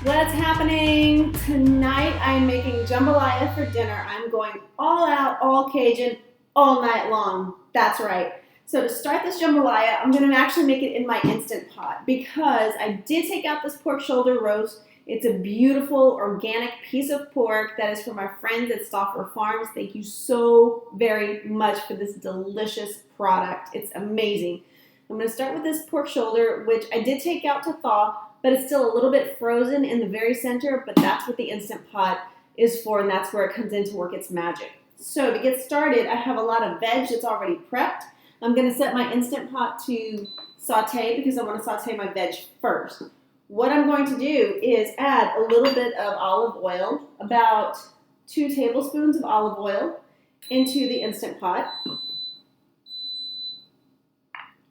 What's happening? Tonight I'm making jambalaya for dinner. I'm going all out, all Cajun, all night long. That's right. So to start this jambalaya, I'm going to actually make it in my Instant Pot because I did take out this pork shoulder roast. It's a beautiful organic piece of pork that is from our friends at Stauffer Farms. Thank you so very much for this delicious product. It's amazing. I'm going to start with this pork shoulder, which I did take out to thaw, but it's still a little bit frozen in the very center, but that's what the Instant Pot is for, and that's where it comes in to work its magic. So to get started, I have a lot of veg that's already prepped. I'm going to set my Instant Pot to saute because I want to saute my veg first. What I'm going to do is add a little bit of olive oil, about 2 tablespoons of olive oil, into the Instant Pot.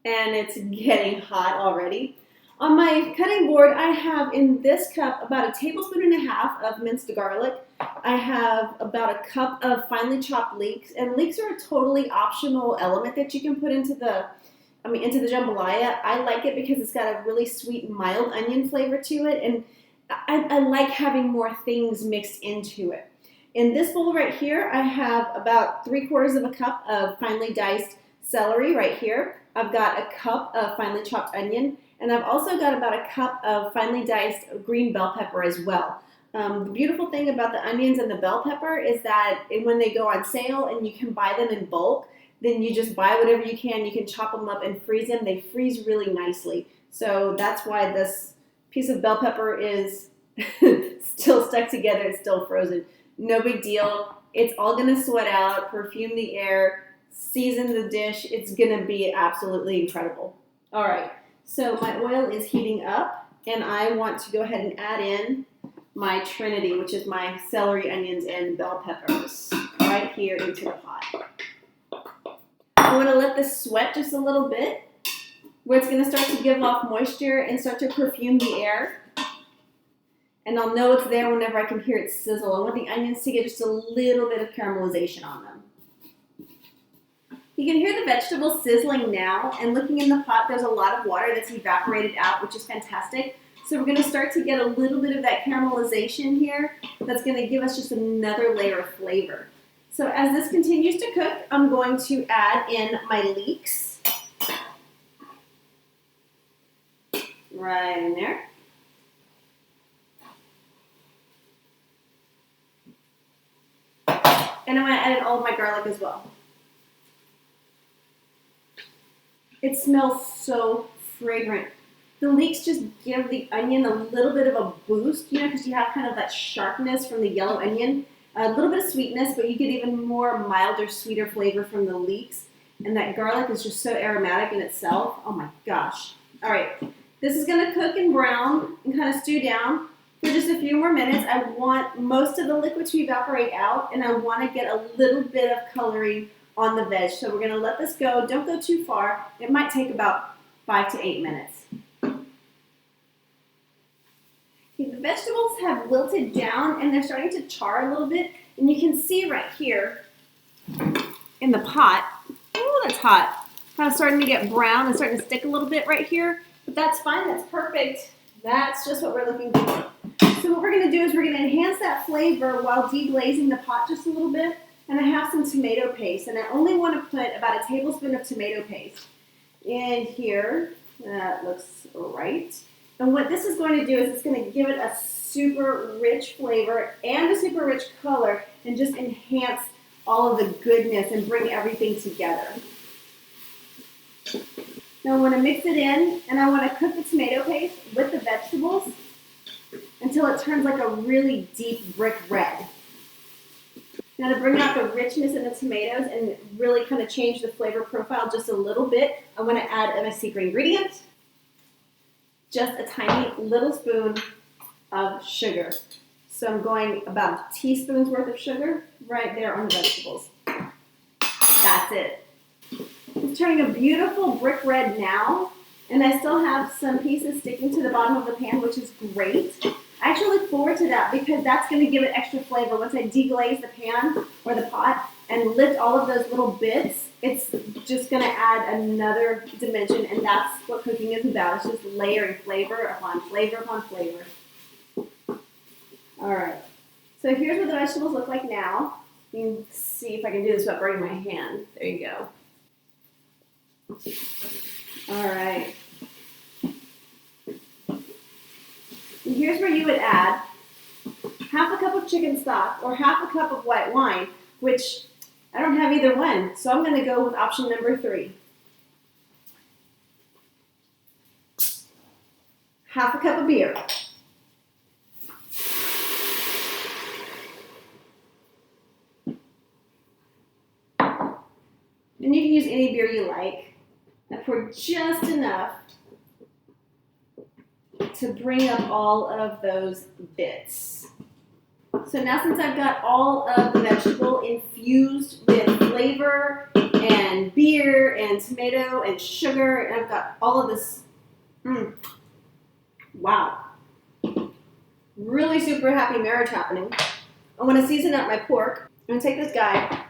And it's getting hot already. On my cutting board, I have in this cup about 1.5 tablespoons of minced garlic. I have about a cup of finely chopped leeks, and leeks are a totally optional element that you can put into the jambalaya. I like it because it's got a really sweet, mild onion flavor to it, and I like having more things mixed into it. In this bowl right here, I have about 3/4 cup of finely diced celery right here. I've got a cup of finely chopped onion, and I've also got about a cup of finely diced green bell pepper as well. The beautiful thing about the onions and the bell pepper is that when they go on sale and you can buy them in bulk, then you just buy whatever you can. You can chop them up and freeze them. They freeze really nicely. So that's why this piece of bell pepper is still stuck together. It's still frozen. No big deal. It's all going to sweat out, perfume the air, season the dish. It's going to be absolutely incredible. All right. So my oil is heating up, and I want to go ahead and add in my trinity, which is my celery, onions, and bell peppers right here into the pot. I want to let this sweat just a little bit, where it's going to start to give off moisture and start to perfume the air. And I'll know it's there whenever I can hear it sizzle. I want the onions to get just a little bit of caramelization on them. You can hear the vegetables sizzling now, and looking in the pot, there's a lot of water that's evaporated out, which is fantastic. So we're going to start to get a little bit of that caramelization here that's going to give us just another layer of flavor. So as this continues to cook, I'm going to add in my leeks. Right in there. And I'm going to add in all of my garlic as well. It smells so fragrant. The leeks just give the onion a little bit of a boost, because you have kind of that sharpness from the yellow onion, a little bit of sweetness, but you get even more milder, sweeter flavor from the leeks. And that garlic is just so aromatic in itself. Oh my gosh. All right, this is gonna cook and brown and kind of stew down for just a few more minutes. I want most of the liquid to evaporate out, and I want to get a little bit of coloring on the veg. So we're going to let this go. Don't go too far. It might take about 5 to 8 minutes. Okay, the vegetables have wilted down, and they're starting to char a little bit. And you can see right here in the pot, oh, that's hot, kind of starting to get brown and starting to stick a little bit right here. But that's fine. That's perfect. That's just what we're looking for. So what we're going to do is we're going to enhance that flavor while deglazing the pot just a little bit. And I have some tomato paste, and I only want to put about 1 tablespoon of tomato paste in here. That looks right. And what this is going to do is it's going to give it a super rich flavor and a super rich color, and just enhance all of the goodness and bring everything together. Now I want to mix it in, and I want to cook the tomato paste with the vegetables until it turns like a really deep brick red. Now to bring out the richness in the tomatoes and really kind of change the flavor profile just a little bit, I want to add my secret ingredient, just a tiny little spoon of sugar. So I'm going about a teaspoon's worth of sugar right there on the vegetables. That's it. It's turning a beautiful brick red now, and I still have some pieces sticking to the bottom of the pan, which is great. I actually look forward to that because that's going to give it extra flavor. Once I deglaze the pan or the pot and lift all of those little bits, it's just going to add another dimension, and that's what cooking is about. It's just layering flavor upon flavor upon flavor. All right. So here's what the vegetables look like now. You can see if I can do this without burning my hand. There you go. All right. And here's where you would add half a cup of chicken stock or half a cup of white wine, which I don't have either one, so I'm going to go with option number 3. Half a cup of beer. And you can use any beer you like. I pour just enough to bring up all of those bits. So now since I've got all of the vegetable infused with flavor and beer and tomato and sugar, and I've got all of this, wow. Really super happy marriage happening. I want to season up my pork. I'm going to take this guy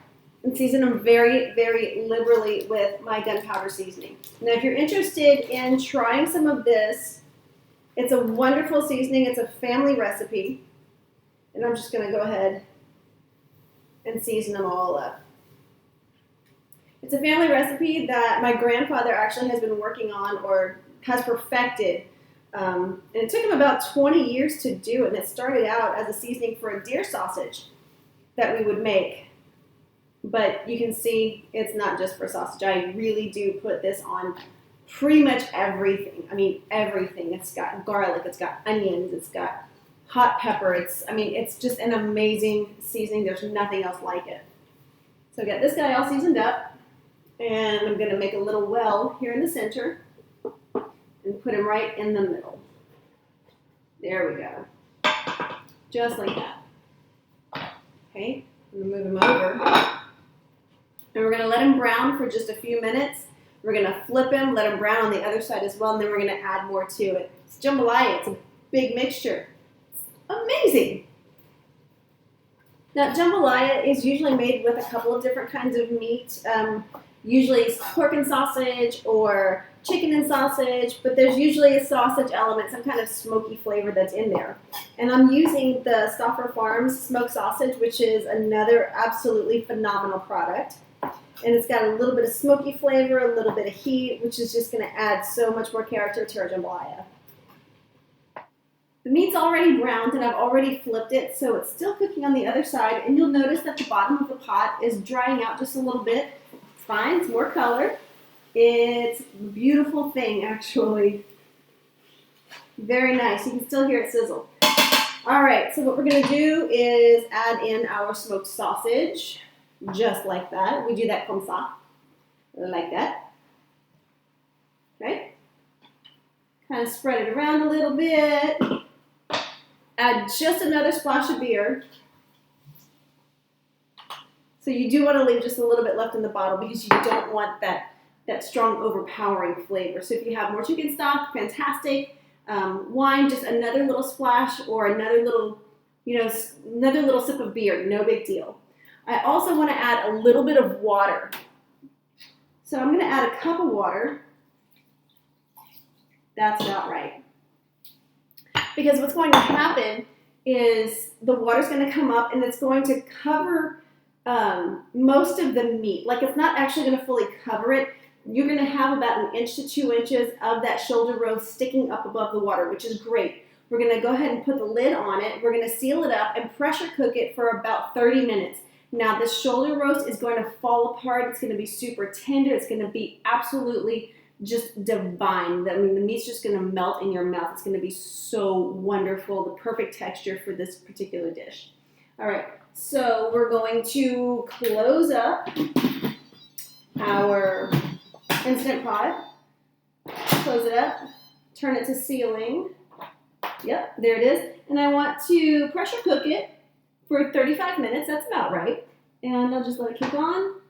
and season them very, very liberally with my gunpowder seasoning. Now if you're interested in trying some of this, it's a wonderful seasoning. It's a family recipe. And I'm just going to go ahead and season them all up. It's a family recipe that my grandfather actually has been working on or has perfected. And it took him about 20 years to do it. And it started out as a seasoning for a deer sausage that we would make. But you can see it's not just for sausage. I really do put this on pretty much everything. I mean, everything. It's got garlic, it's got onions, it's got hot pepper. It's just an amazing seasoning. There's nothing else like it. So I got this guy all seasoned up, and I'm going to make a little well here in the center and put him right in the middle. There we go. Just like that. Okay, I'm going to move him over. And we're going to let him brown for just a few minutes. We're going to flip him, let him brown on the other side as well, and then we're going to add more to it. It's jambalaya. It's a big mixture. Amazing. Now, jambalaya is usually made with a couple of different kinds of meat. Usually it's pork and sausage or chicken and sausage, but there's usually a sausage element, some kind of smoky flavor that's in there. And I'm using the Stauffer Farms smoked sausage, which is another absolutely phenomenal product. And it's got a little bit of smoky flavor, a little bit of heat, which is just going to add so much more character to our jambalaya. The meat's already browned and I've already flipped it, so it's still cooking on the other side. And you'll notice that the bottom of the pot is drying out just a little bit. It's fine, it's more color. It's a beautiful thing, actually. Very nice. You can still hear it sizzle. All right, so what we're going to do is add in our smoked sausage, just like that. We do that comme ça, like that. Okay. Kind of spread it around a little bit. Add just another splash of beer. So you do want to leave just a little bit left in the bottle because you don't want that strong overpowering flavor. So if you have more chicken stock, fantastic. Wine, just another little splash or another little sip of beer, no big deal. I also want to add a little bit of water. So I'm going to add a cup of water. That's about right. Because what's going to happen is the water's going to come up and it's going to cover most of the meat. Like it's not actually going to fully cover it. You're going to have about 1 inch to 2 inches of that shoulder roast sticking up above the water, which is great. We're going to go ahead and put the lid on it. We're going to seal it up and pressure cook it for about 30 minutes. Now this shoulder roast is going to fall apart. It's going to be super tender. It's going to be absolutely just divine. I mean, the meat's just going to melt in your mouth. It's going to be so wonderful, the perfect texture for this particular dish. All right, so we're going to close up our Instant Pot. Close it up, turn it to sealing. Yep, there it is. And I want to pressure cook it for 35 minutes. That's about right. And I'll just let it kick on.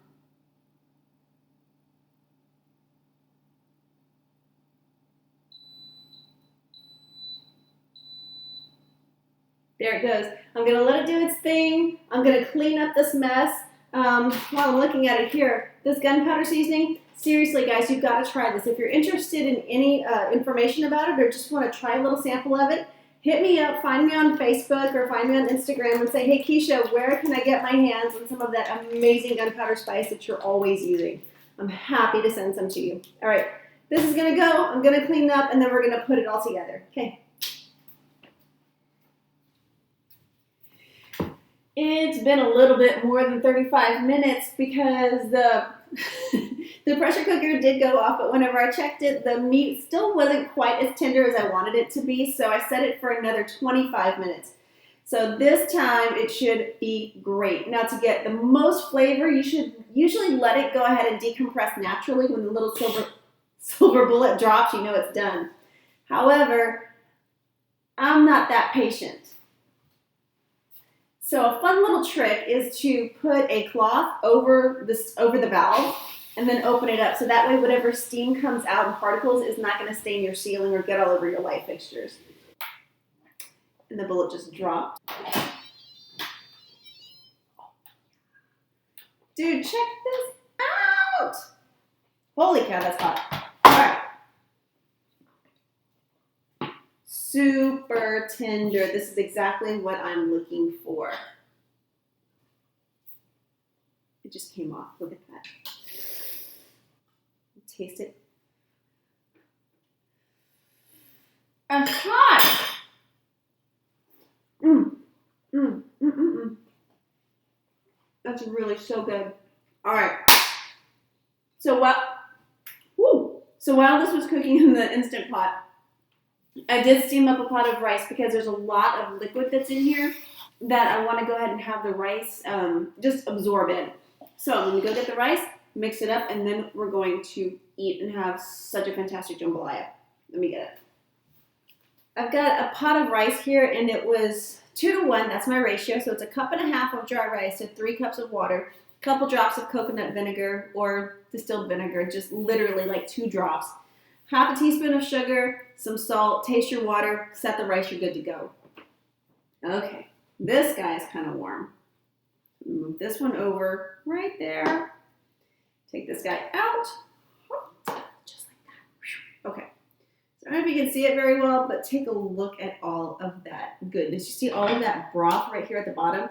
There it goes. I'm going to let it do its thing. I'm going to clean up this mess. While I'm looking at it here, this gunpowder seasoning, seriously guys, you've got to try this. If you're interested in any information about it or just want to try a little sample of it, hit me up, find me on Facebook or find me on Instagram and say, hey, Keisha, where can I get my hands on some of that amazing gunpowder spice that you're always using? I'm happy to send some to you. All right, this is gonna go. I'm gonna clean up and then we're gonna put it all together, okay? It's been a little bit more than 35 minutes because the the pressure cooker did go off, but whenever I checked it, the meat still wasn't quite as tender as I wanted it to be, so I set it for another 25 minutes. So this time it should be great. Now to get the most flavor, you should usually let it go ahead and decompress naturally. When the little silver bullet drops, you know it's done. However, I'm not that patient. So a fun little trick is to put a cloth over the valve and then open it up. So that way whatever steam comes out in particles is not going to stain your ceiling or get all over your light fixtures. And the bullet just dropped. Dude, check this out! Holy cow, that's hot. All right. Super tender. This is exactly what I'm looking for. It just came off. Look at that. Taste it. It's hot! That's really so good. All right. So while this was cooking in the Instant Pot, I did steam up a pot of rice because there's a lot of liquid that's in here that I want to go ahead and have the rice just absorb in. So I'm going to go get the rice, mix it up, and then we're going to eat and have such a fantastic jambalaya. Let me get it. I've got a pot of rice here, and it was 2 to 1. That's my ratio. So it's a 1.5 cups of dry rice to 3 cups of water, a couple drops of coconut vinegar or distilled vinegar, just literally like 2 drops, half a teaspoon of sugar, some salt, taste your water, set the rice, you're good to go. Okay, this guy is kind of warm. Move this one over right there. Take this guy out, just like that. Okay. I don't know if you can see it very well, but take a look at all of that goodness. You see all of that broth right here at the bottom?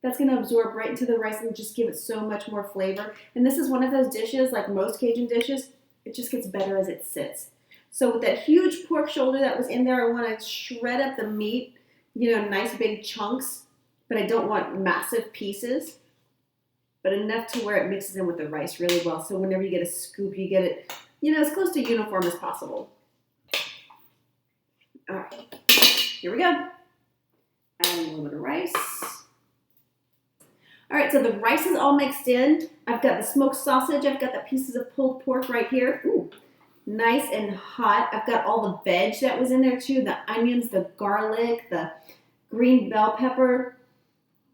That's going to absorb right into the rice and just give it so much more flavor. And this is one of those dishes, like most Cajun dishes, it just gets better as it sits. So with that huge pork shoulder that was in there, I want to shred up the meat, you know, nice big chunks, but I don't want massive pieces, but enough to where it mixes in with the rice really well. So whenever you get a scoop, you get it, you know, as close to uniform as possible. All right, here we go. Adding a little bit of rice. All right, so the rice is all mixed in. I've got the smoked sausage. I've got the pieces of pulled pork right here. Ooh, nice and hot. I've got all the veg that was in there too. The onions, the garlic, the green bell pepper,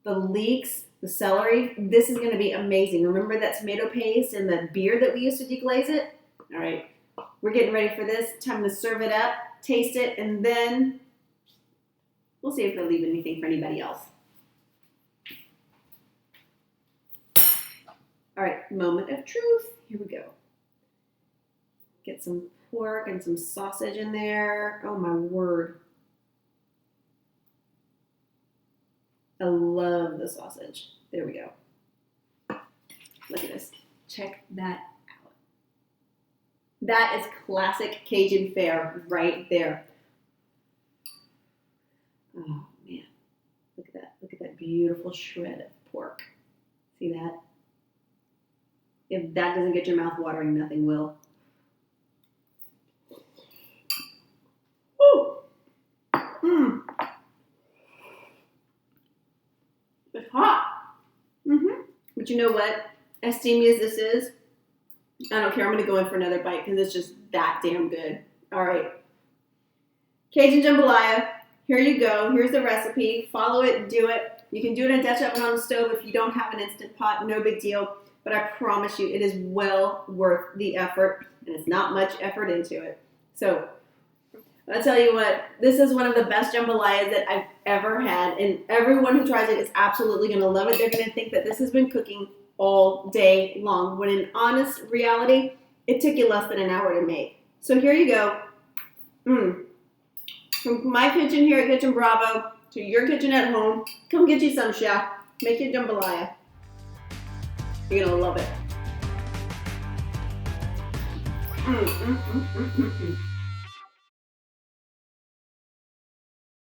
the leeks, the celery. This is gonna be amazing. Remember that tomato paste and the beer that we used to deglaze it? All right, we're getting ready for this. Time to serve it up. Taste it, and then we'll see if I leave anything for anybody else. All right, moment of truth. Here we go. Get some pork and some sausage in there. Oh my word. I love the sausage. There we go. Look at this. Check that. That is classic Cajun fare right there. Oh man, look at that. Look at that beautiful shred of pork. See that? If that doesn't get your mouth watering, nothing will. Woo! It's hot. But you know what? As steamy as this is, I don't care. I'm going to go in for another bite because it's just that damn good. All right. Cajun jambalaya. Here you go. Here's the recipe. Follow it. Do it. You can do it in a Dutch oven on the stove if you don't have an Instant Pot. No big deal. But I promise you, it is well worth the effort. And it's not much effort into it. So, I'll tell you what. This is one of the best jambalayas that I've ever had. And everyone who tries it is absolutely going to love it. They're going to think that this has been cooking all day long, when in honest reality, it took you less than an hour to make. So here you go. From my kitchen here at Kitchen Bravo to your kitchen at home, come get you some, chef. Make your jambalaya. You're gonna love it.